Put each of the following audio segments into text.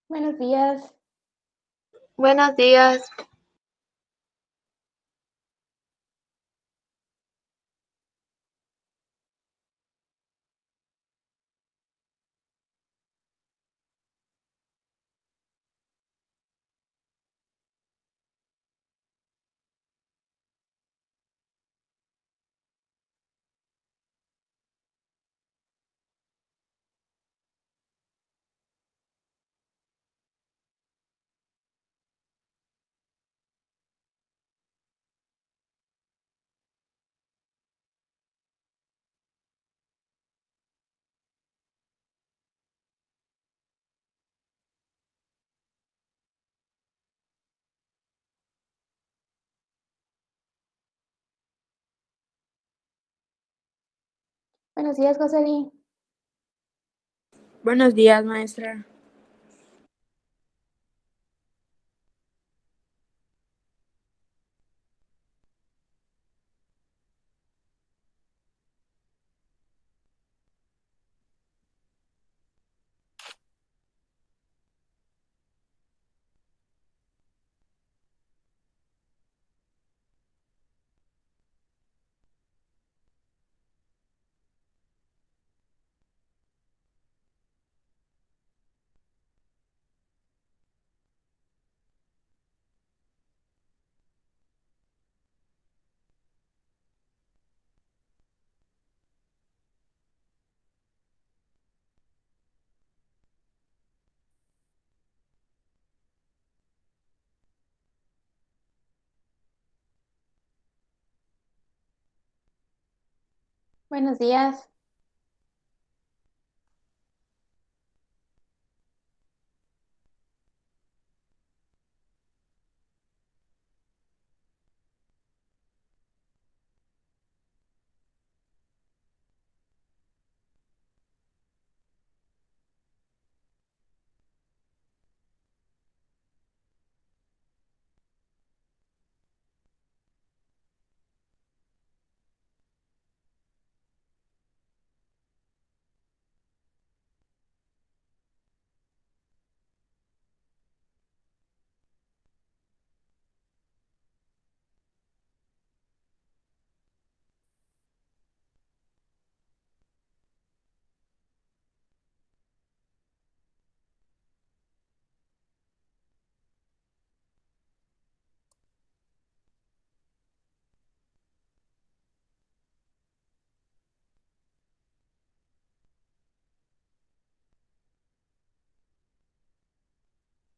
Buenos días. Buenos días. Buenos días, Joseli. Buenos días, maestra. Buenos días.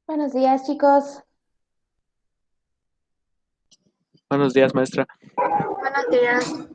Buenos días, chicos. Buenos días, maestra. Buenos días.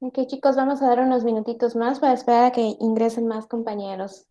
Ok, chicos, vamos a dar unos minutitos más para esperar a que ingresen más compañeros.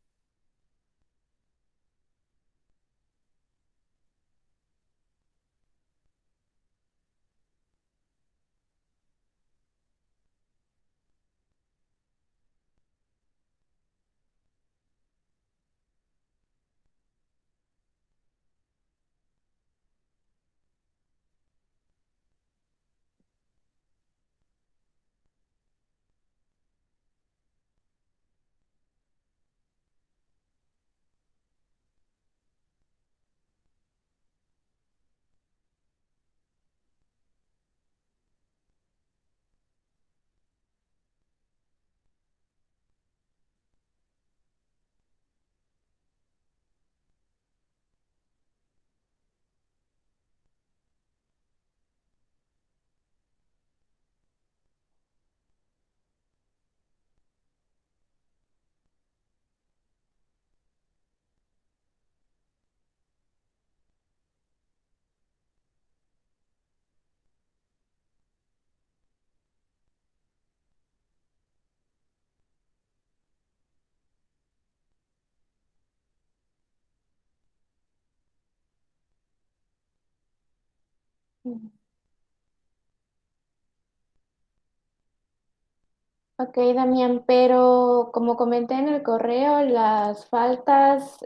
Ok, Damián, pero como comenté en el correo, las faltas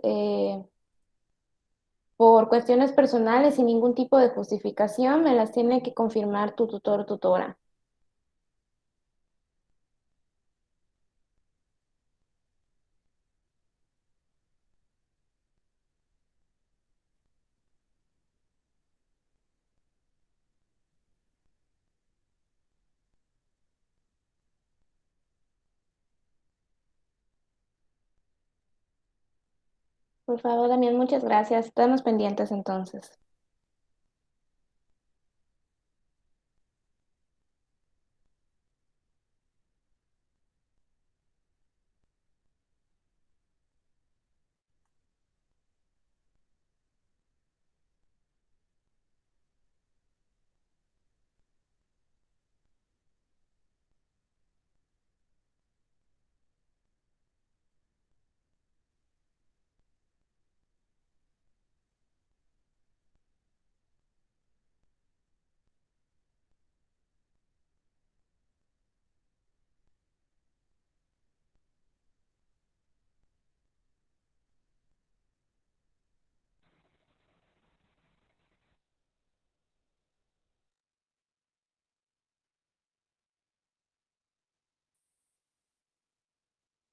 por cuestiones personales sin ningún tipo de justificación me las tiene que confirmar tu tutor o tutora. Por favor, Damián, muchas gracias. Estamos pendientes entonces.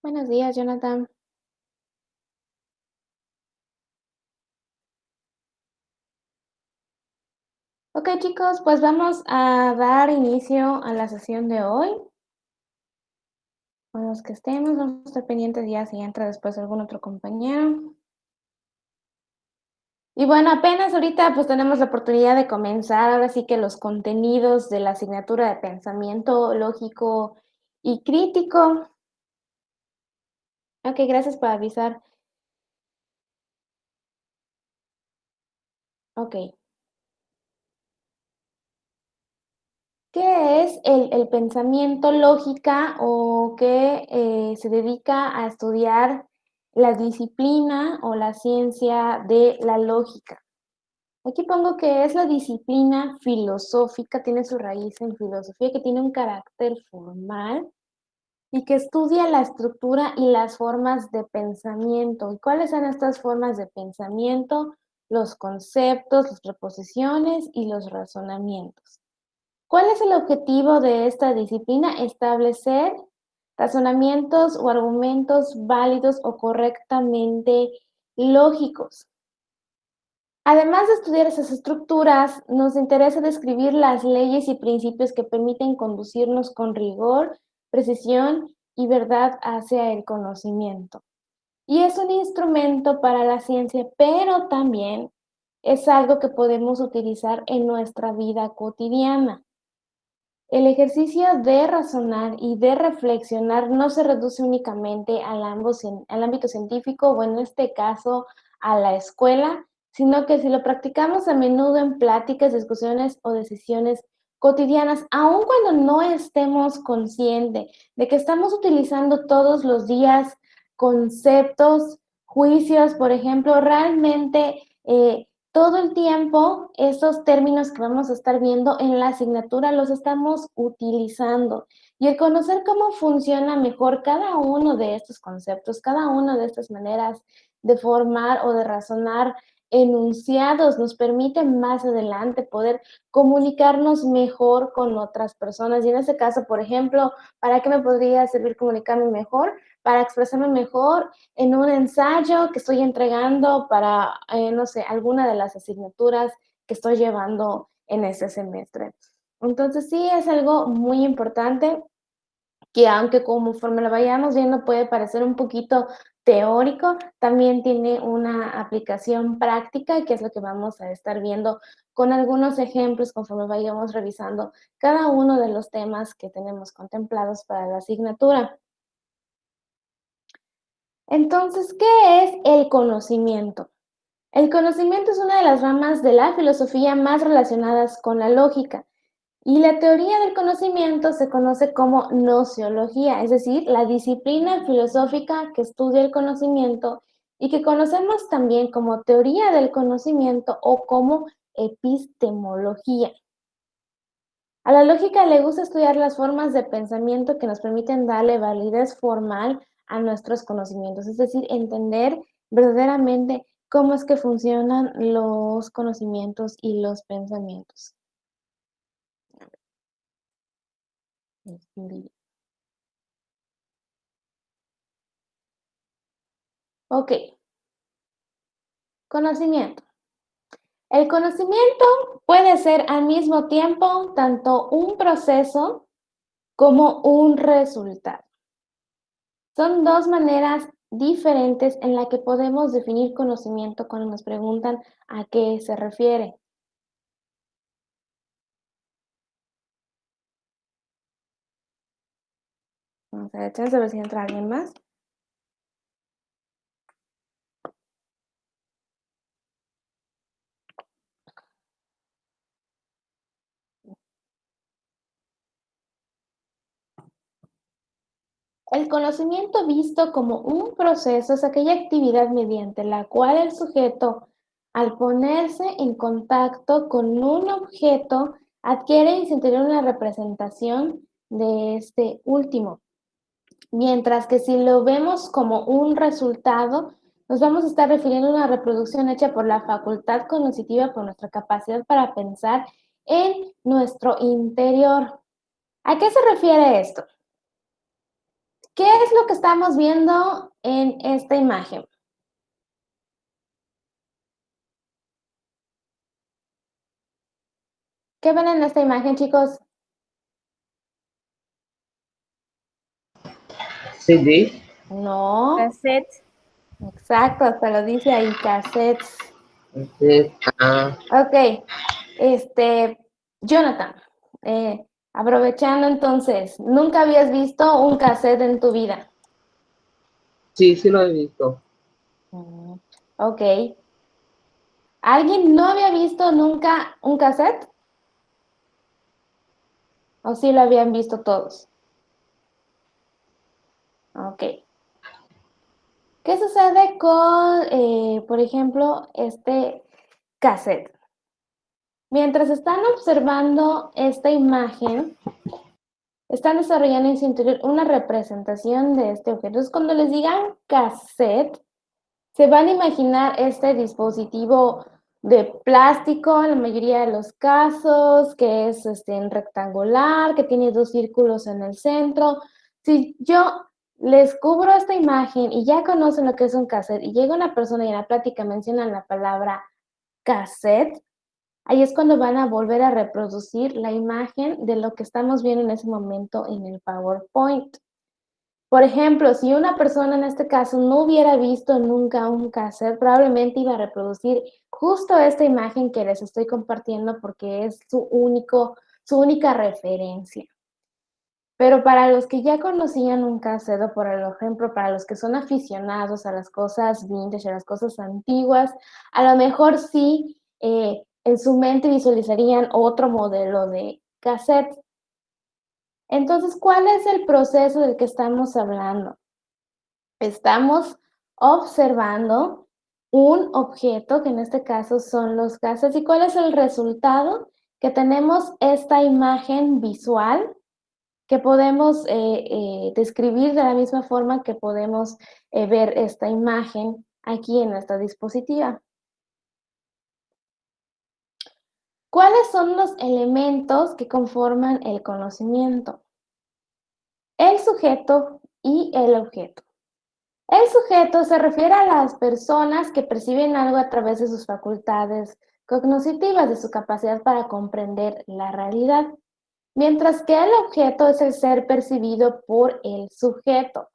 Buenos días, Jonathan. Ok, chicos, pues vamos a dar inicio a la sesión de hoy. Con los que estemos, vamos a estar pendientes ya si entra después algún otro compañero. Y bueno, apenas ahorita pues tenemos la oportunidad de comenzar ahora sí que los contenidos de la asignatura de pensamiento lógico y crítico. Ok, gracias por avisar. Ok. ¿Qué es el pensamiento lógica o que se dedica a estudiar la disciplina o la ciencia de la lógica? Aquí pongo que es la disciplina filosófica, tiene su raíz en filosofía, que tiene un carácter formal y que estudia la estructura y las formas de pensamiento. ¿Y cuáles son estas formas de pensamiento? Los conceptos, las preposiciones y los razonamientos. ¿Cuál es el objetivo de esta disciplina? Establecer razonamientos o argumentos válidos o correctamente lógicos. Además de estudiar esas estructuras, nos interesa describir las leyes y principios que permiten conducirnos con rigor, precisión y verdad hacia el conocimiento. Y es un instrumento para la ciencia, pero también es algo que podemos utilizar en nuestra vida cotidiana. El ejercicio de razonar y de reflexionar no se reduce únicamente al ámbito científico o en este caso a la escuela, sino que si lo practicamos a menudo en pláticas, discusiones o decisiones cotidianas, aun cuando no estemos conscientes de que estamos utilizando todos los días conceptos, juicios, por ejemplo, realmente todo el tiempo, esos términos que vamos a estar viendo en la asignatura los estamos utilizando. Y el conocer cómo funciona mejor cada uno de estos conceptos, cada una de estas maneras de formar o de razonar enunciados nos permite más adelante poder comunicarnos mejor con otras personas. Y en este caso, por ejemplo, ¿para qué me podría servir comunicarme mejor? Para expresarme mejor en un ensayo que estoy entregando para, no sé, alguna de las asignaturas que estoy llevando en ese semestre. Entonces sí es algo muy importante que aunque conforme lo vayamos viendo puede parecer un poquito teórico, también tiene una aplicación práctica, que es lo que vamos a estar viendo con algunos ejemplos conforme vayamos revisando cada uno de los temas que tenemos contemplados para la asignatura. Entonces, ¿qué es el conocimiento? El conocimiento es una de las ramas de la filosofía más relacionadas con la lógica. Y la teoría del conocimiento se conoce como nociología, es decir, la disciplina filosófica que estudia el conocimiento y que conocemos también como teoría del conocimiento o como epistemología. A la lógica le gusta estudiar las formas de pensamiento que nos permiten darle validez formal a nuestros conocimientos, es decir, entender verdaderamente cómo es que funcionan los conocimientos y los pensamientos. Ok, conocimiento. El conocimiento puede ser al mismo tiempo tanto un proceso como un resultado. Son dos maneras diferentes en las que podemos definir conocimiento cuando nos preguntan a qué se refiere. Vamos a ver si entra alguien más. El conocimiento visto como un proceso es aquella actividad mediante la cual el sujeto, al ponerse en contacto con un objeto, adquiere en su interior una representación de este último. Mientras que si lo vemos como un resultado, nos vamos a estar refiriendo a una reproducción hecha por la facultad cognitiva, por nuestra capacidad para pensar en nuestro interior. ¿A qué se refiere esto? ¿Qué es lo que estamos viendo en esta imagen? ¿Qué ven en esta imagen, chicos? CD. No. Cassette. Exacto, hasta lo dice ahí, cassettes. Ah, Ok, Jonathan, aprovechando entonces, ¿nunca habías visto un cassette en tu vida? sí, sí lo he visto. Ok. ¿Alguien no había visto nunca un cassette? ¿O sí lo habían visto todos? Ok. ¿Qué sucede con, por ejemplo, este cassette? Mientras están observando esta imagen, están desarrollando en su interior una representación de este objeto. Entonces, cuando les digan cassette, se van a imaginar este dispositivo de plástico en la mayoría de los casos, que es en rectangular, que tiene dos círculos en el centro. Si yo les cubro esta imagen y ya conocen lo que es un cassette y llega una persona y en la plática mencionan la palabra cassette, ahí es cuando van a volver a reproducir la imagen de lo que estamos viendo en ese momento en el PowerPoint. Por ejemplo, si una persona en este caso no hubiera visto nunca un cassette, probablemente iba a reproducir justo esta imagen que les estoy compartiendo porque es su única referencia. Pero para los que ya conocían un cassette, o por ejemplo, para los que son aficionados a las cosas vintage, a las cosas antiguas, a lo mejor sí en su mente visualizarían otro modelo de cassette. Entonces, ¿cuál es el proceso del que estamos hablando? Estamos observando un objeto, que en este caso son los cassettes. ¿Y cuál es el resultado? Que tenemos esta imagen visual que podemos describir de la misma forma que podemos ver esta imagen aquí en esta dispositiva. ¿Cuáles son los elementos que conforman el conocimiento? El sujeto y el objeto. El sujeto se refiere a las personas que perciben algo a través de sus facultades cognitivas, de su capacidad para comprender la realidad, mientras que el objeto es el ser percibido por el sujeto.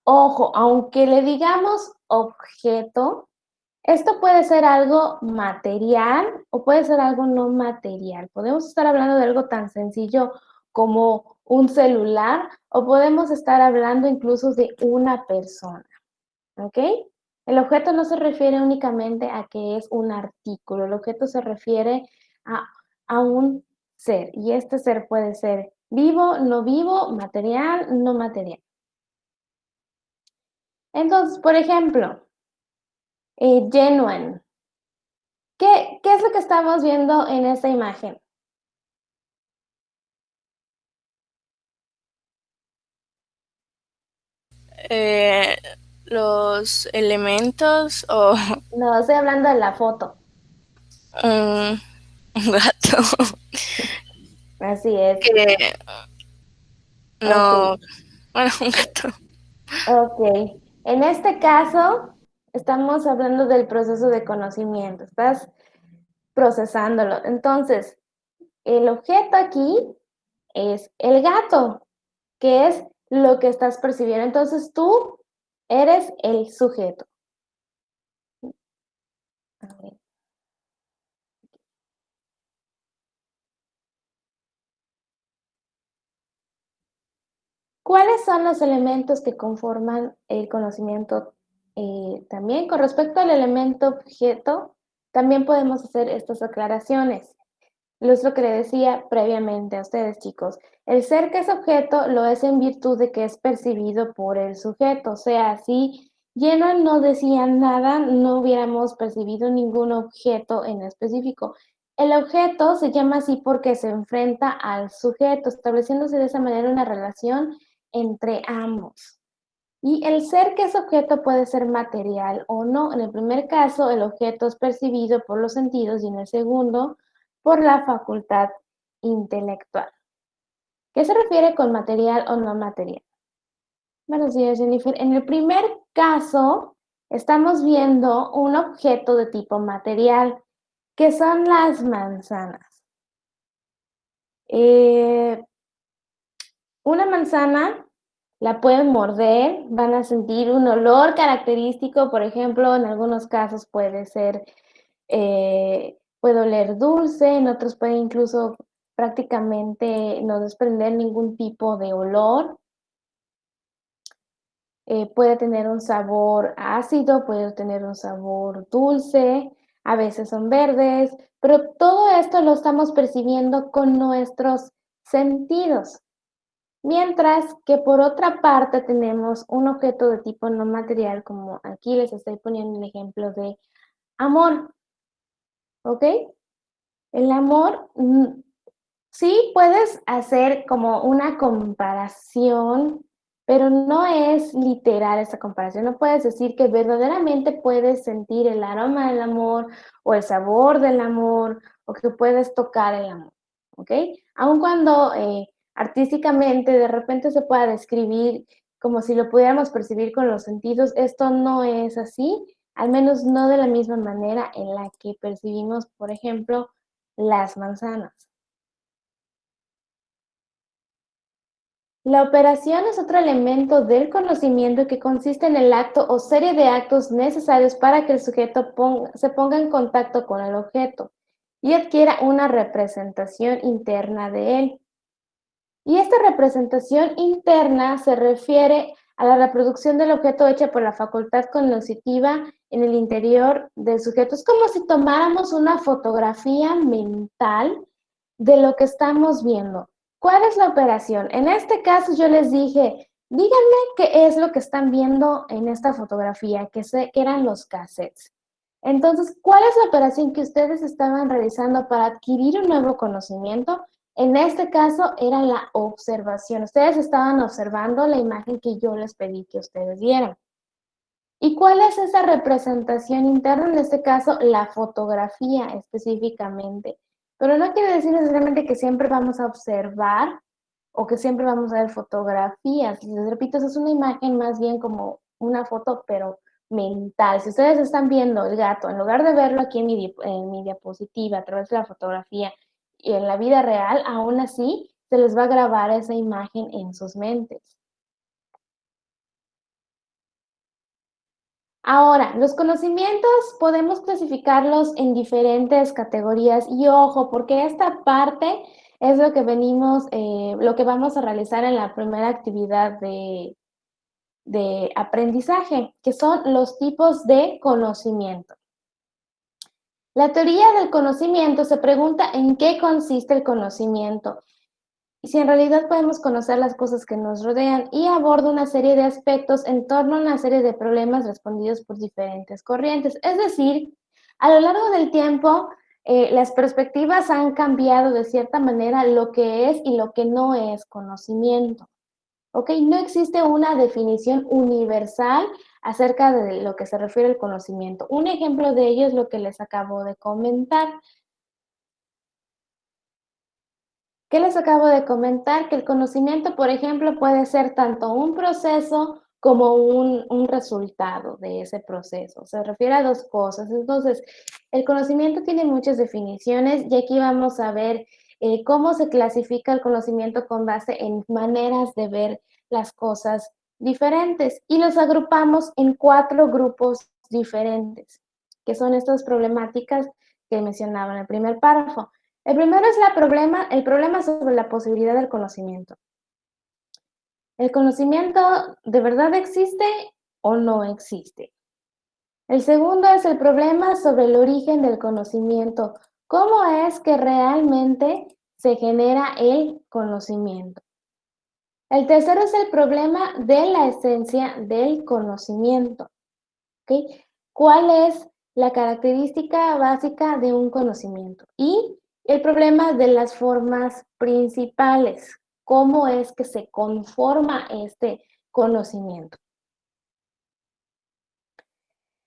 Ojo, aunque le digamos objeto, esto puede ser algo material o puede ser algo no material. Podemos estar hablando de algo tan sencillo como un celular o podemos estar hablando incluso de una persona. ¿Ok? El objeto no se refiere únicamente a que es un artículo, el objeto se refiere a un ser y este ser puede ser vivo, material, no material. Entonces, por ejemplo, genuine. ¿Qué es lo que estamos viendo en esta imagen? Los elementos o No, estoy hablando de la foto. un gato Así es. que no, Ok. bueno, un gato. Ok. En este caso, estamos hablando del proceso de conocimiento. Estás procesándolo. Entonces, el objeto aquí es el gato, que es lo que estás percibiendo. Entonces, tú eres el sujeto. A ver. ¿Cuáles son los elementos que conforman el conocimiento? También con respecto al elemento objeto, también podemos hacer estas aclaraciones. Es lo que le decía previamente a ustedes, chicos. El ser que es objeto lo es en virtud de que es percibido por el sujeto. O sea, si lleno no decía nada, no hubiéramos percibido ningún objeto en específico. El objeto se llama así porque se enfrenta al sujeto, estableciéndose de esa manera una relación entre ambos. Y el ser que es objeto puede ser material o no. En el primer caso, el objeto es percibido por los sentidos y en el segundo, por la facultad intelectual. ¿Qué se refiere con material o no material? Buenos días, Jennifer. En el primer caso, estamos viendo un objeto de tipo material, que son las manzanas. Una manzana la pueden morder, van a sentir un olor característico, por ejemplo, en algunos casos puede ser, puede oler dulce, en otros puede incluso prácticamente no desprender ningún tipo de olor. Puede tener un sabor ácido, puede tener un sabor dulce, a veces son verdes, pero todo esto lo estamos percibiendo con nuestros sentidos. Mientras que por otra parte tenemos un objeto de tipo no material, como aquí les estoy poniendo un ejemplo de amor, ¿ok? El amor, sí puedes hacer como una comparación, pero no es literal esa comparación. No puedes decir que verdaderamente puedes sentir el aroma del amor o el sabor del amor o que puedes tocar el amor, ¿ok? Aun cuando artísticamente de repente se pueda describir como si lo pudiéramos percibir con los sentidos, esto no es así, al menos no de la misma manera en la que percibimos, por ejemplo, las manzanas. La operación es otro elemento del conocimiento que consiste en el acto o serie de actos necesarios para que el sujeto se ponga en contacto con el objeto y adquiera una representación interna de él. Y esta representación interna se refiere a la reproducción del objeto hecha por la facultad cognitiva en el interior del sujeto. Es como si tomáramos una fotografía mental de lo que estamos viendo. ¿Cuál es la operación? En este caso yo les dije, díganme qué es lo que están viendo en esta fotografía, que eran los cassettes. Entonces, ¿cuál es la operación que ustedes estaban realizando para adquirir un nuevo conocimiento? En este caso era la observación. Ustedes estaban observando la imagen que yo les pedí que ustedes vieran. ¿Y cuál es esa representación interna? En este caso, la fotografía específicamente. Pero no quiere decir necesariamente que siempre vamos a observar o que siempre vamos a ver fotografías. Les repito, eso es una imagen más bien como una foto, pero mental. Si ustedes están viendo el gato, en lugar de verlo aquí en mi diapositiva a través de la fotografía y en la vida real, aún así se les va a grabar esa imagen en sus mentes. Ahora, los conocimientos podemos clasificarlos en diferentes categorías y ojo, porque esta parte es lo que lo que vamos a realizar en la primera actividad de aprendizaje, que son los tipos de conocimiento. La teoría del conocimiento se pregunta en qué consiste el conocimiento y si en realidad podemos conocer las cosas que nos rodean y aborda una serie de aspectos en torno a una serie de problemas respondidos por diferentes corrientes. Es decir, a lo largo del tiempo, las perspectivas han cambiado de cierta manera lo que es y lo que no es conocimiento. ¿Ok? No existe una definición universal acerca de lo que se refiere al conocimiento. Un ejemplo de ello es lo que les acabo de comentar. ¿Qué les acabo de comentar? Que el conocimiento, por ejemplo, puede ser tanto un proceso como un resultado de ese proceso. Se refiere a dos cosas. Entonces, el conocimiento tiene muchas definiciones y aquí vamos a ver cómo se clasifica el conocimiento con base en maneras de ver las cosas diferentes. Y los agrupamos en 4 grupos diferentes, que son estas problemáticas que mencionaba en el primer párrafo. El primero es el problema sobre la posibilidad del conocimiento. ¿El conocimiento de verdad existe o no existe? El segundo es el problema sobre el origen del conocimiento. ¿Cómo es que realmente se genera el conocimiento? El tercero es el problema de la esencia del conocimiento. ¿Okay? ¿Cuál es la característica básica de un conocimiento? Y el problema de las formas principales. ¿Cómo es que se conforma este conocimiento?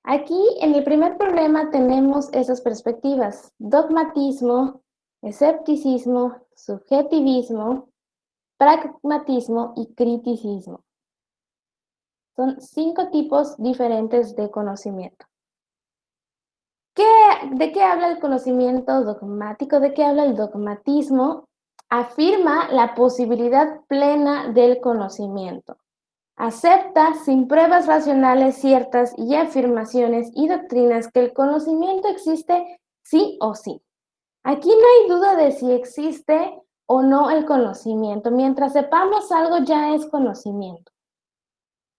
Aquí en el primer problema tenemos esas perspectivas: dogmatismo, escepticismo, subjetivismo, pragmatismo y criticismo. Son 5 tipos diferentes de conocimiento. ¿De qué habla el conocimiento dogmático? ¿De qué habla el dogmatismo? Afirma la posibilidad plena del conocimiento. Acepta sin pruebas racionales ciertas y afirmaciones y doctrinas que el conocimiento existe sí o sí. Aquí no hay duda de si existe o no el conocimiento. Mientras sepamos algo ya es conocimiento.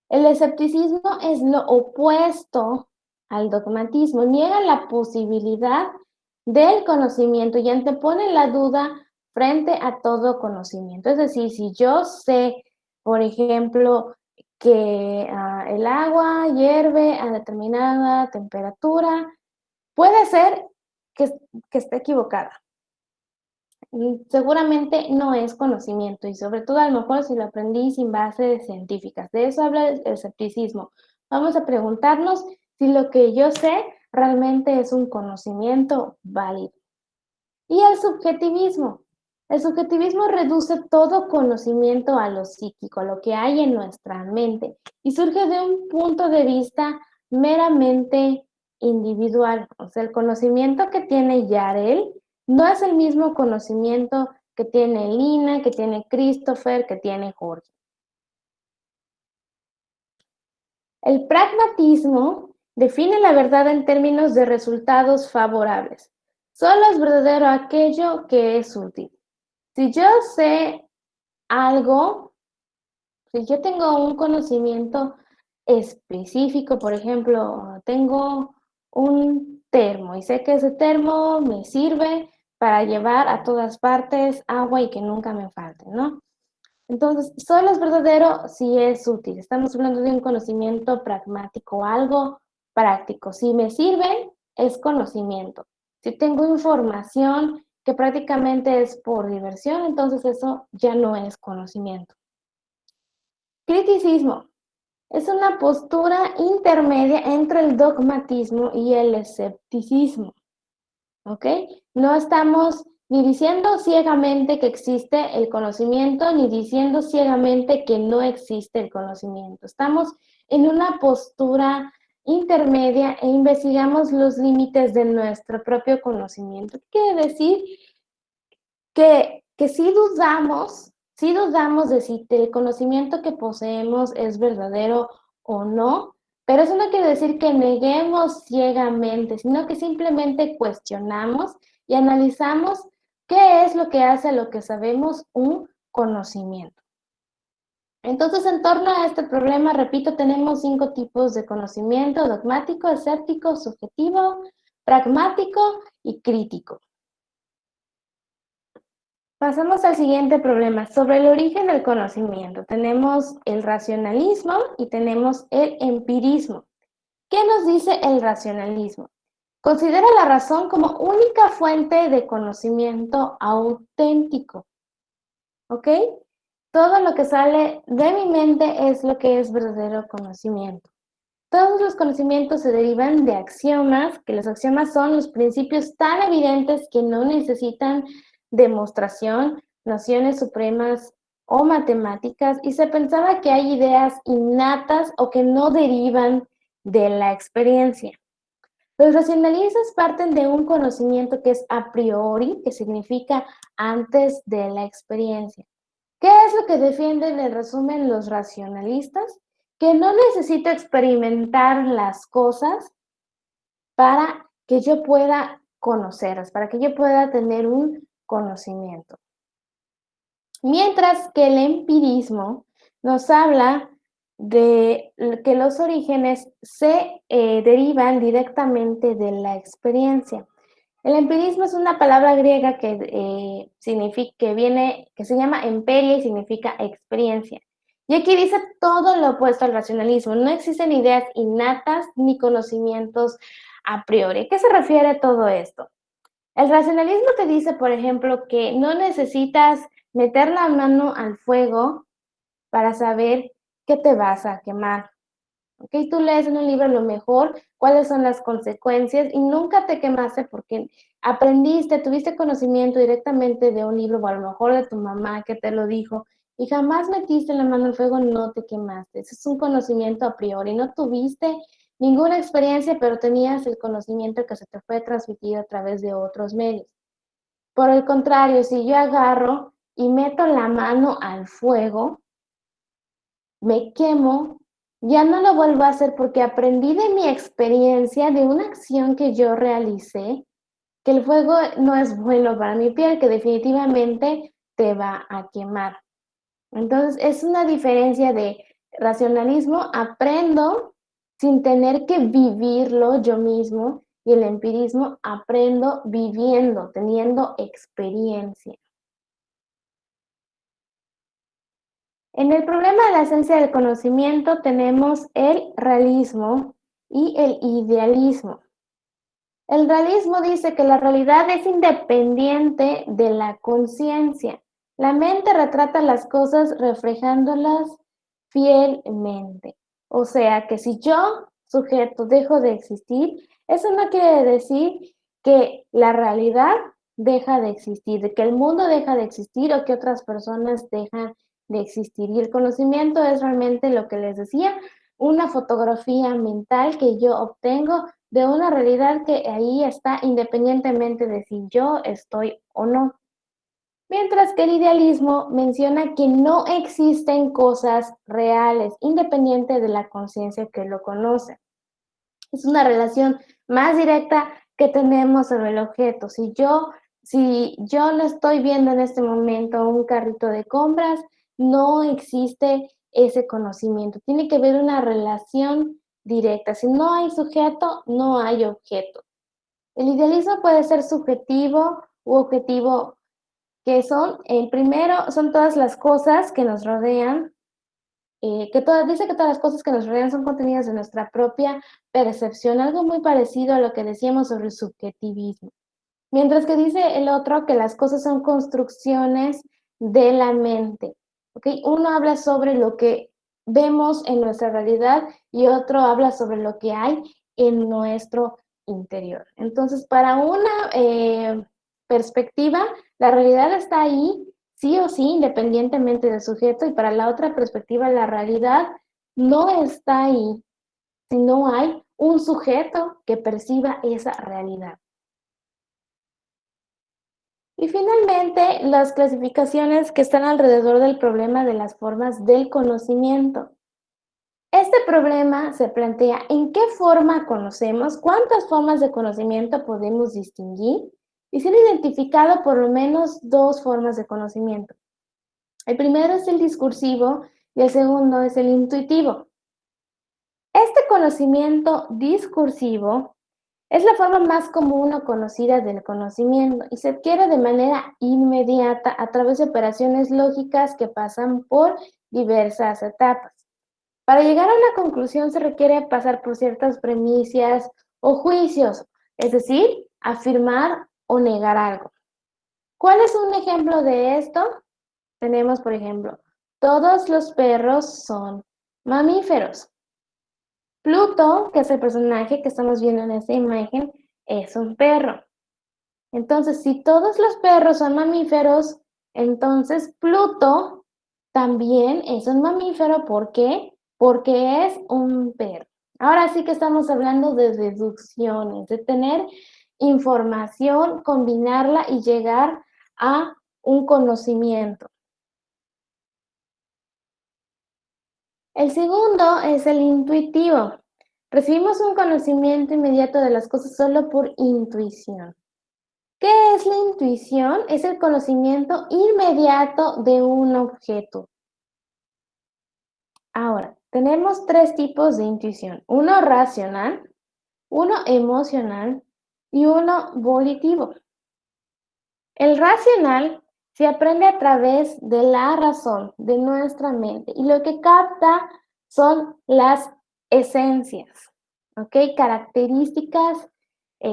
El escepticismo es lo opuesto al dogmatismo, niega la posibilidad del conocimiento y antepone la duda frente a todo conocimiento. Es decir, si yo sé, por ejemplo, que el agua hierve a determinada temperatura, puede ser que esté equivocada. Seguramente no es conocimiento y sobre todo a lo mejor si lo aprendí sin bases científicas. De eso habla el escepticismo. Vamos a preguntarnos si lo que yo sé realmente es un conocimiento válido. Y el subjetivismo. El subjetivismo reduce todo conocimiento a lo psíquico, a lo que hay en nuestra mente, y surge de un punto de vista meramente individual. O sea, el conocimiento que tiene Yarel no es el mismo conocimiento que tiene Lina, que tiene Christopher, que tiene Jorge. El pragmatismo define la verdad en términos de resultados favorables. Solo es verdadero aquello que es útil. Si yo sé algo, si yo tengo un conocimiento específico, por ejemplo, tengo un termo y sé que ese termo me sirve para llevar a todas partes agua y que nunca me falte, ¿no? Entonces, solo es verdadero si es útil. Estamos hablando de un conocimiento pragmático, algo práctico. Si me sirve, es conocimiento. Si tengo información que prácticamente es por diversión, entonces eso ya no es conocimiento. Criticismo. Es una postura intermedia entre el dogmatismo y el escepticismo. ¿Ok? No estamos ni diciendo ciegamente que existe el conocimiento, ni diciendo ciegamente que no existe el conocimiento. Estamos en una postura intermedia e investigamos los límites de nuestro propio conocimiento. Quiere decir que sí dudamos de si el conocimiento que poseemos es verdadero o no, pero eso no quiere decir que neguemos ciegamente, sino que simplemente cuestionamos y analizamos qué es lo que hace a lo que sabemos un conocimiento. Entonces, en torno a este problema, repito, tenemos 5 tipos de conocimiento: dogmático, escéptico, subjetivo, pragmático y crítico. Pasamos al siguiente problema, sobre el origen del conocimiento. Tenemos el racionalismo y tenemos el empirismo. ¿Qué nos dice el racionalismo? Considero la razón como única fuente de conocimiento auténtico, ¿ok? Todo lo que sale de mi mente es lo que es verdadero conocimiento. Todos los conocimientos se derivan de axiomas, que los axiomas son los principios tan evidentes que no necesitan demostración, nociones supremas o matemáticas, y se pensaba que hay ideas innatas o que no derivan de la experiencia. Los racionalistas parten de un conocimiento que es a priori, que significa antes de la experiencia. ¿Qué es lo que defienden en resumen los racionalistas? Que no necesito experimentar las cosas para que yo pueda conocerlas, para que yo pueda tener un conocimiento. Mientras que el empirismo nos habla de que los orígenes se derivan directamente de la experiencia. El empirismo es una palabra griega que se llama emperia y significa experiencia. Y aquí dice todo lo opuesto al racionalismo. No existen ideas innatas ni conocimientos a priori. ¿A qué se refiere todo esto? El racionalismo te dice, por ejemplo, que no necesitas meter la mano al fuego para saber que te vas a quemar. ¿Ok? Tú lees en un libro lo mejor, cuáles son las consecuencias y nunca te quemaste porque aprendiste, tuviste conocimiento directamente de un libro o a lo mejor de tu mamá que te lo dijo y jamás metiste la mano al fuego, no te quemaste. Eso es un conocimiento a priori. No tuviste ninguna experiencia, pero tenías el conocimiento que se te fue transmitido a través de otros medios. Por el contrario, si yo agarro y meto la mano al fuego, me quemo, ya no lo vuelvo a hacer porque aprendí de mi experiencia, de una acción que yo realicé, que el fuego no es bueno para mi piel, que definitivamente te va a quemar. Entonces, es una diferencia de racionalismo, aprendo sin tener que vivirlo yo mismo, y el empirismo, aprendo viviendo, teniendo experiencia. En el problema de la esencia del conocimiento tenemos el realismo y el idealismo. El realismo dice que la realidad es independiente de la conciencia. La mente retrata las cosas reflejándolas fielmente. O sea que si yo, sujeto, dejo de existir, eso no quiere decir que la realidad deja de existir, de que el mundo deja de existir o que otras personas dejan de existir. Y el conocimiento es realmente lo que les decía, una fotografía mental que yo obtengo de una realidad que ahí está independientemente de si yo estoy o no. Mientras que el idealismo menciona que no existen cosas reales, independiente de la conciencia que lo conoce. Es una relación más directa que tenemos sobre el objeto. Si yo no estoy viendo en este momento un carrito de compras, no existe ese conocimiento. Tiene que haber una relación directa. Si no hay sujeto, no hay objeto. El idealismo puede ser subjetivo u objetivo, que primero, son todas las cosas que nos rodean, dice que todas las cosas que nos rodean son contenidas de nuestra propia percepción, algo muy parecido a lo que decíamos sobre el subjetivismo. Mientras que dice el otro que las cosas son construcciones de la mente. ¿Okay? Uno habla sobre lo que vemos en nuestra realidad y otro habla sobre lo que hay en nuestro interior. Entonces, para una perspectiva, la realidad está ahí, sí o sí, independientemente del sujeto, y para la otra perspectiva, la realidad no está ahí si no hay un sujeto que perciba esa realidad. Y finalmente, las clasificaciones que están alrededor del problema de las formas del conocimiento. Este problema se plantea en qué forma conocemos, cuántas formas de conocimiento podemos distinguir, y se han identificado por lo menos dos formas de conocimiento. El primero es el discursivo y el segundo es el intuitivo. Este conocimiento discursivo es la forma más común o conocida del conocimiento y se adquiere de manera inmediata a través de operaciones lógicas que pasan por diversas etapas. Para llegar a una conclusión se requiere pasar por ciertas premisas o juicios. es decir, afirmar o negar algo. ¿Cuál es un ejemplo de esto? Tenemos, por ejemplo, todos los perros son mamíferos. Pluto, que es el personaje que estamos viendo en esta imagen, es un perro. Entonces, si todos los perros son mamíferos, entonces Pluto también es un mamífero. ¿Por qué? Porque es un perro. Ahora sí que estamos hablando de deducciones, de tener información, combinarla y llegar a un conocimiento. El segundo es el intuitivo. Recibimos un conocimiento inmediato de las cosas solo por intuición. ¿Qué es la intuición? Es el conocimiento inmediato de un objeto. Ahora, tenemos tres tipos de intuición. Uno racional, uno emocional y uno volitivo. El racional se aprende a través de la razón, de nuestra mente, y lo que capta son las esencias, ¿ok? Características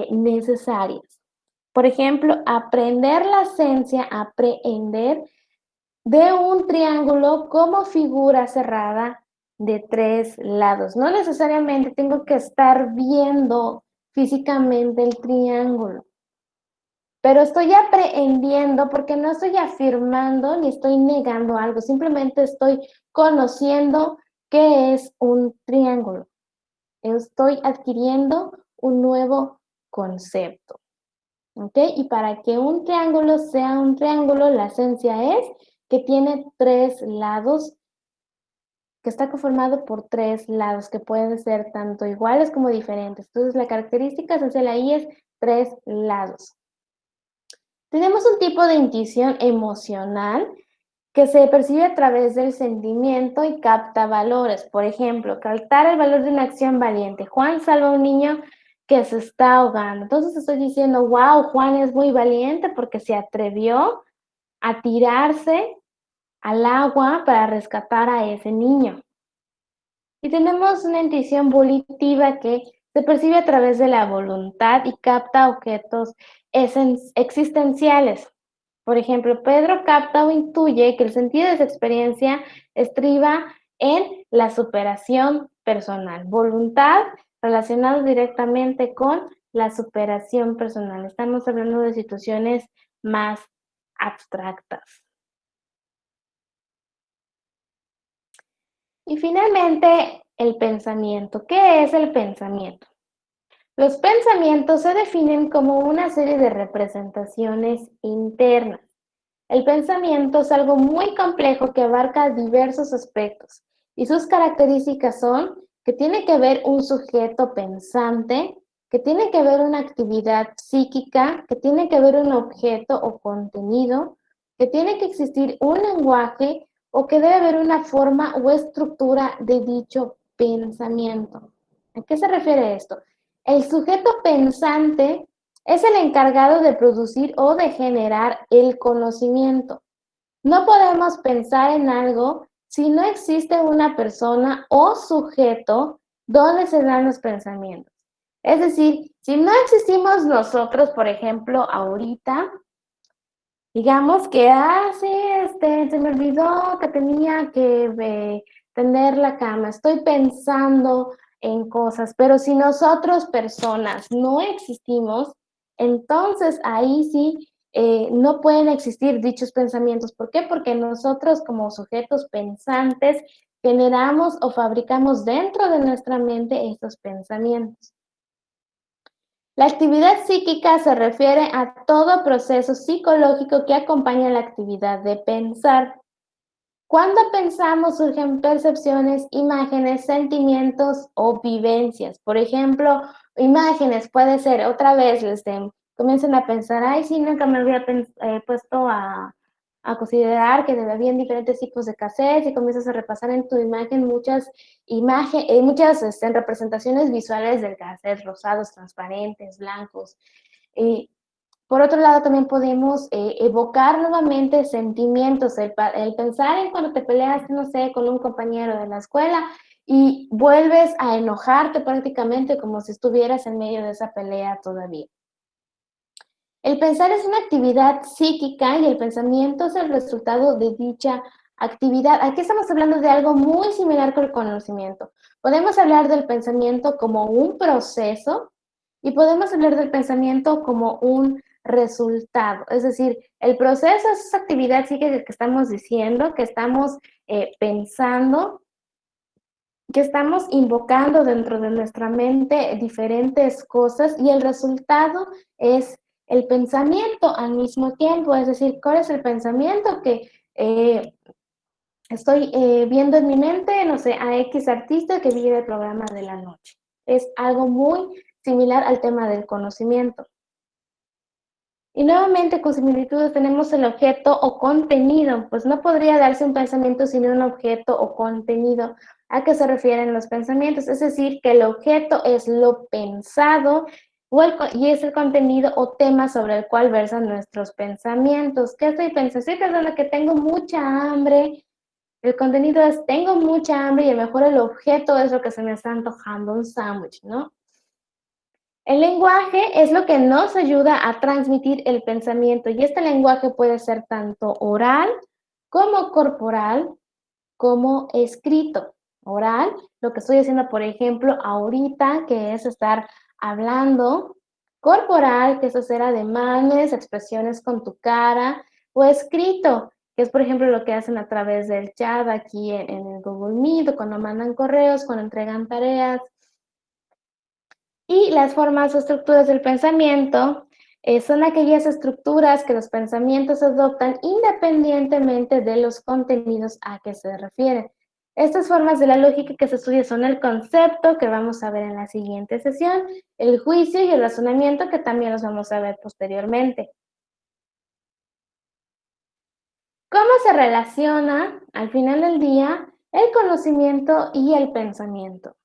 necesarias. Por ejemplo, aprender la esencia, aprehender de un triángulo como figura cerrada de tres lados. No necesariamente tengo que estar viendo físicamente el triángulo, pero estoy aprehendiendo porque no estoy afirmando ni estoy negando algo, simplemente estoy conociendo qué es un triángulo. Estoy adquiriendo un nuevo concepto. ¿Ok? Y para que un triángulo sea un triángulo, la esencia es que tiene tres lados, que está conformado por tres lados, que pueden ser tanto iguales como diferentes. Entonces, la característica esencial ahí es tres lados. Tenemos un tipo de intuición emocional que se percibe a través del sentimiento y capta valores. Por ejemplo, captar el valor de una acción valiente. Juan salva a un niño que se está ahogando. Entonces estoy diciendo, wow, Juan es muy valiente porque se atrevió a tirarse al agua para rescatar a ese niño. Y tenemos una intuición volitiva que se percibe a través de la voluntad y capta objetos existenciales. Por ejemplo, Pedro capta o intuye que el sentido de su experiencia estriba en la superación personal. Voluntad relacionado directamente con la superación personal. Estamos hablando de situaciones más abstractas. Y finalmente, el pensamiento. ¿Qué es el pensamiento? Los pensamientos se definen como una serie de representaciones internas. El pensamiento es algo muy complejo que abarca diversos aspectos y sus características son que tiene que haber un sujeto pensante, que tiene que haber una actividad psíquica, que tiene que haber un objeto o contenido, que tiene que existir un lenguaje o que debe haber una forma o estructura de dicho pensamiento. ¿A qué se refiere esto? El sujeto pensante es el encargado de producir o de generar el conocimiento. No podemos pensar en algo si no existe una persona o sujeto donde se dan los pensamientos. Es decir, si no existimos nosotros, por ejemplo, ahorita, digamos que se me olvidó que tenía que tender la cama, estoy pensando en cosas, pero si nosotros personas no existimos, entonces ahí sí no pueden existir dichos pensamientos. ¿Por qué? Porque nosotros como sujetos pensantes generamos o fabricamos dentro de nuestra mente estos pensamientos. La actividad psíquica se refiere a todo proceso psicológico que acompaña la actividad de pensar. Cuando pensamos surgen percepciones, imágenes, sentimientos o vivencias. Por ejemplo, imágenes puede ser, otra vez, comiencen a pensar, ay, sí, nunca me había puesto a considerar que habían diferentes tipos de cassettes y comienzas a repasar en tu imagen muchas representaciones visuales del cassette, rosados, transparentes, blancos. Por otro lado, también podemos evocar nuevamente sentimientos, el pensar en cuando te peleaste, no sé, con un compañero de la escuela y vuelves a enojarte prácticamente como si estuvieras en medio de esa pelea todavía. El pensar es una actividad psíquica y el pensamiento es el resultado de dicha actividad. Aquí estamos hablando de algo muy similar con el conocimiento. Podemos hablar del pensamiento como un proceso y podemos hablar del pensamiento como un resultado. Es decir, el proceso es esa actividad psíquica que estamos diciendo, que estamos pensando, que estamos invocando dentro de nuestra mente diferentes cosas y el resultado es el pensamiento al mismo tiempo, es decir, ¿cuál es el pensamiento que estoy viendo en mi mente? No sé, a X artista que vive el programa de la noche. Es algo muy similar al tema del conocimiento. Y nuevamente con similitudes tenemos el objeto o contenido, pues no podría darse un pensamiento sin un objeto o contenido. ¿A qué se refieren los pensamientos? Es decir, que el objeto es lo pensado y es el contenido o tema sobre el cual versan nuestros pensamientos. ¿Qué estoy pensando? Estoy pensando que tengo mucha hambre. El contenido es tengo mucha hambre y a lo mejor el objeto es lo que se me está antojando, un sándwich, ¿no? El lenguaje es lo que nos ayuda a transmitir el pensamiento y este lenguaje puede ser tanto oral como corporal como escrito. Oral, lo que estoy haciendo, por ejemplo, ahorita, que es estar hablando. Corporal, que es hacer ademanes, expresiones con tu cara. O escrito, que es, por ejemplo, lo que hacen a través del chat aquí en el Google Meet, o cuando mandan correos, cuando entregan tareas. Y las formas o estructuras del pensamiento son aquellas estructuras que los pensamientos adoptan independientemente de los contenidos a que se refieren. Estas formas de la lógica que se estudia son el concepto, que vamos a ver en la siguiente sesión, el juicio y el razonamiento, que también los vamos a ver posteriormente. ¿Cómo se relaciona, al final del día, el conocimiento y el pensamiento?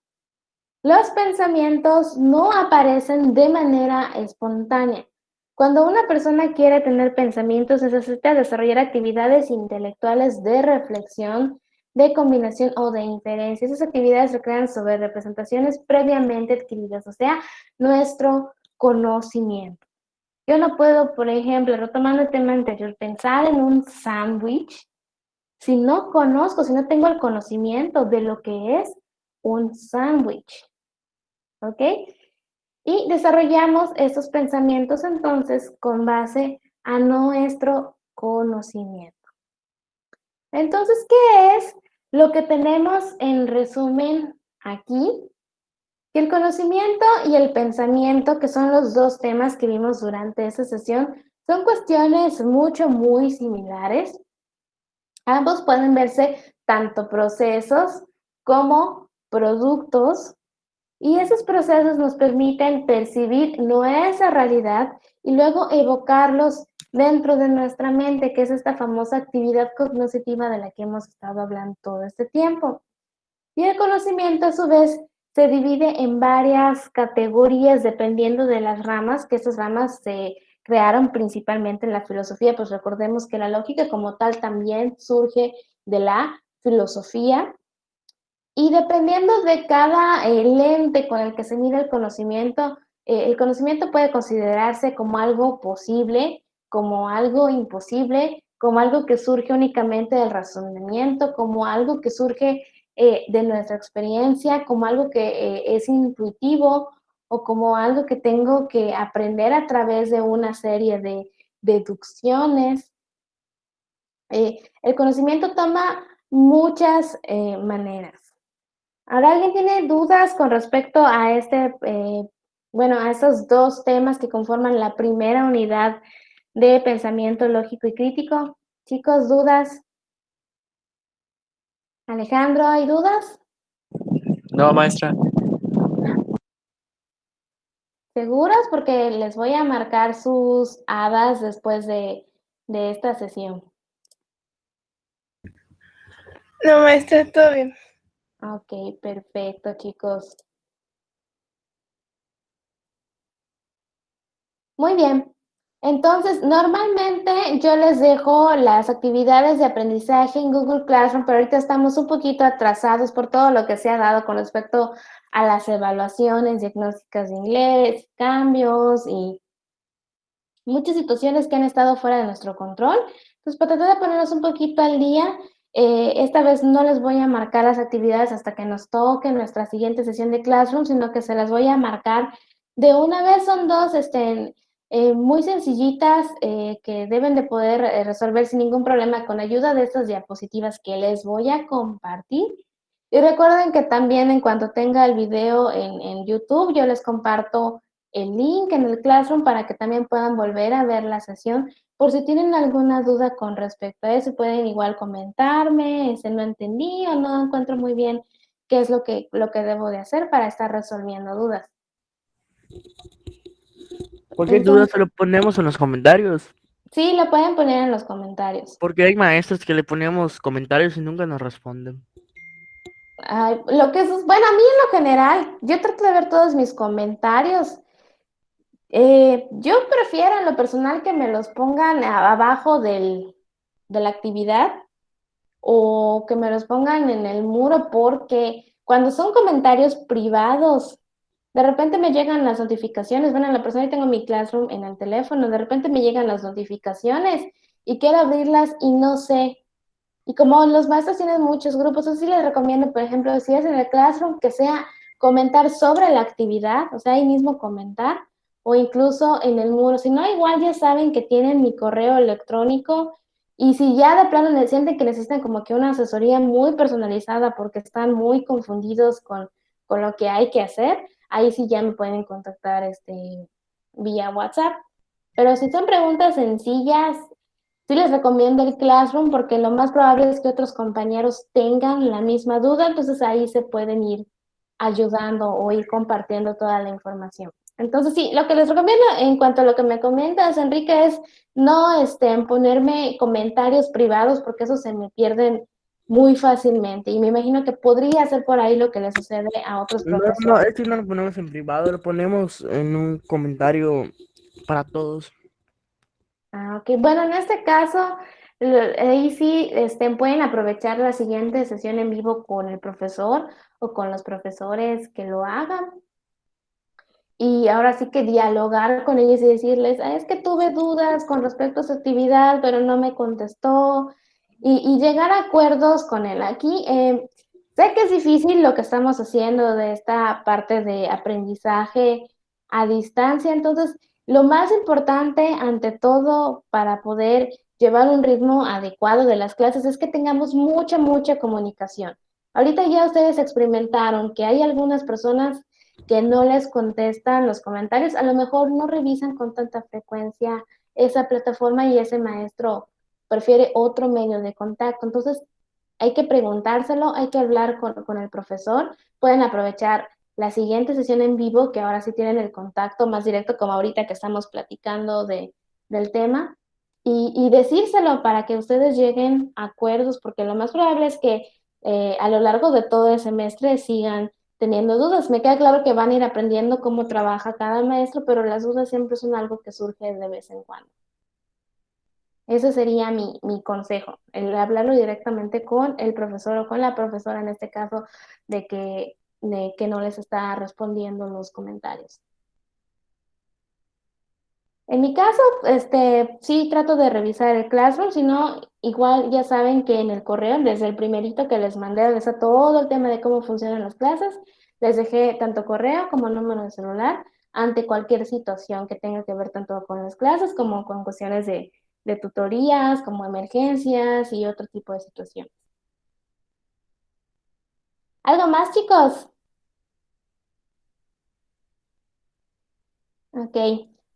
Los pensamientos no aparecen de manera espontánea. Cuando una persona quiere tener pensamientos, necesita desarrollar actividades intelectuales de reflexión, de combinación o de inferencia. Esas actividades recrean sobre representaciones previamente adquiridas, o sea, nuestro conocimiento. Yo no puedo, por ejemplo, retomando el tema anterior, pensar en un sándwich si no conozco, si no tengo el conocimiento de lo que es un sándwich. ¿Ok? Y desarrollamos estos pensamientos entonces con base a nuestro conocimiento. Entonces, ¿qué es lo que tenemos en resumen aquí? Que el conocimiento y el pensamiento, que son los dos temas que vimos durante esta sesión, son cuestiones muy similares. Ambos pueden verse tanto procesos como productos. Y esos procesos nos permiten percibir nuestra realidad y luego evocarlos dentro de nuestra mente, que es esta famosa actividad cognitiva de la que hemos estado hablando todo este tiempo. Y el conocimiento, a su vez, se divide en varias categorías dependiendo de las ramas, que estas ramas se crearon principalmente en la filosofía, pues recordemos que la lógica como tal también surge de la filosofía. Y dependiendo de cada lente con el que se mide el conocimiento puede considerarse como algo posible, como algo imposible, como algo que surge únicamente del razonamiento, como algo que surge de nuestra experiencia, como algo que es intuitivo o como algo que tengo que aprender a través de una serie de deducciones. El conocimiento toma muchas maneras. ¿Ahora alguien tiene dudas con respecto a a estos dos temas que conforman la primera unidad de pensamiento lógico y crítico? Chicos, ¿dudas? Alejandro, ¿hay dudas? No, maestra. ¿Seguros? Porque les voy a marcar sus hadas después de esta sesión. No, maestra, todo bien. Ok, perfecto, chicos. Muy bien. Entonces, normalmente yo les dejo las actividades de aprendizaje en Google Classroom, pero ahorita estamos un poquito atrasados por todo lo que se ha dado con respecto a las evaluaciones diagnósticas de inglés, cambios y muchas situaciones que han estado fuera de nuestro control. Entonces, para tratar de ponernos un poquito al día, esta vez no les voy a marcar las actividades hasta que nos toque nuestra siguiente sesión de Classroom, sino que se las voy a marcar de una vez. Son dos muy sencillitas que deben de poder resolver sin ningún problema con ayuda de estas diapositivas que les voy a compartir. Y recuerden que también en cuanto tenga el video en YouTube, yo les comparto el link en el Classroom para que también puedan volver a ver la sesión. Por si tienen alguna duda con respecto a eso, pueden igual comentarme, no entendí o no encuentro muy bien qué es lo que debo de hacer para estar resolviendo dudas. Cualquier duda se lo ponemos en los comentarios. Sí, lo pueden poner en los comentarios. Porque hay maestros que le ponemos comentarios y nunca nos responden. Ay, bueno, a mí en lo general, yo trato de ver todos mis comentarios. Yo prefiero en lo personal que me los pongan abajo de la actividad o que me los pongan en el muro, porque cuando son comentarios privados, de repente me llegan las notificaciones. Bueno, en la persona, yo tengo mi Classroom en el teléfono, de repente me llegan las notificaciones y quiero abrirlas y no sé. Y como los maestros tienen muchos grupos, eso sí les recomiendo, por ejemplo, si es en el Classroom, que sea comentar sobre la actividad, o sea, ahí mismo comentar, o incluso en el muro. Si no, igual ya saben que tienen mi correo electrónico, y si ya de plano sienten que necesitan como que una asesoría muy personalizada porque están muy confundidos con lo que hay que hacer, ahí sí ya me pueden contactar vía WhatsApp. Pero si son preguntas sencillas, sí les recomiendo el Classroom porque lo más probable es que otros compañeros tengan la misma duda, entonces ahí se pueden ir ayudando o ir compartiendo toda la información. Entonces sí, lo que les recomiendo en cuanto a lo que me comentas, Enrique, es no ponerme comentarios privados porque eso se me pierden muy fácilmente y me imagino que podría ser por ahí lo que le sucede a otros profesores. No, esto no lo ponemos en privado, lo ponemos en un comentario para todos. Ah, ok. Bueno, en este caso, ahí sí pueden aprovechar la siguiente sesión en vivo con el profesor o con los profesores que lo hagan. Y ahora sí que dialogar con ellos y decirles, es que tuve dudas con respecto a su actividad, pero no me contestó. Y llegar a acuerdos con él. Aquí sé que es difícil lo que estamos haciendo de esta parte de aprendizaje a distancia, entonces lo más importante ante todo para poder llevar un ritmo adecuado de las clases es que tengamos mucha comunicación. Ahorita ya ustedes experimentaron que hay algunas personas que no les contestan los comentarios, a lo mejor no revisan con tanta frecuencia esa plataforma y ese maestro prefiere otro medio de contacto. Entonces, hay que preguntárselo, hay que hablar con el profesor. Pueden aprovechar la siguiente sesión en vivo, que ahora sí tienen el contacto más directo, como ahorita que estamos platicando del tema, y decírselo para que ustedes lleguen a acuerdos, porque lo más probable es que a lo largo de todo el semestre sigan teniendo dudas. Me queda claro que van a ir aprendiendo cómo trabaja cada maestro, pero las dudas siempre son algo que surge de vez en cuando. Ese sería mi consejo, el hablarlo directamente con el profesor o con la profesora en este caso de que no les está respondiendo los comentarios. En mi caso, sí trato de revisar el Classroom, si no, igual ya saben que en el correo, desde el primerito que les mandé, les está todo el tema de cómo funcionan las clases, les dejé tanto correo como número de celular ante cualquier situación que tenga que ver tanto con las clases como con cuestiones de tutorías, como emergencias y otro tipo de situaciones. ¿Algo más, chicos? Ok.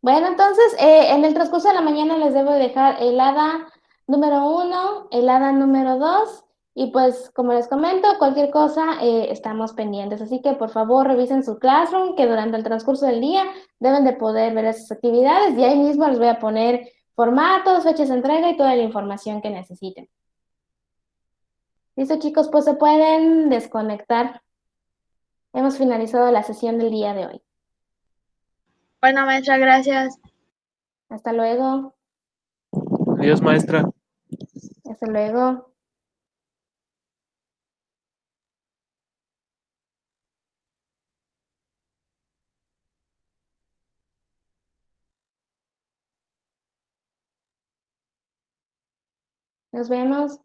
Bueno, entonces, en el transcurso de la mañana les debo dejar el hada número 1, el hada número 2, y pues, como les comento, cualquier cosa, estamos pendientes. Así que, por favor, revisen su Classroom, que durante el transcurso del día deben de poder ver esas actividades, y ahí mismo les voy a poner formatos, fechas de entrega y toda la información que necesiten. Listo, chicos, pues se pueden desconectar. Hemos finalizado la sesión del día de hoy. Bueno, maestra, gracias. Hasta luego. Adiós, maestra. Hasta luego. Nos vemos.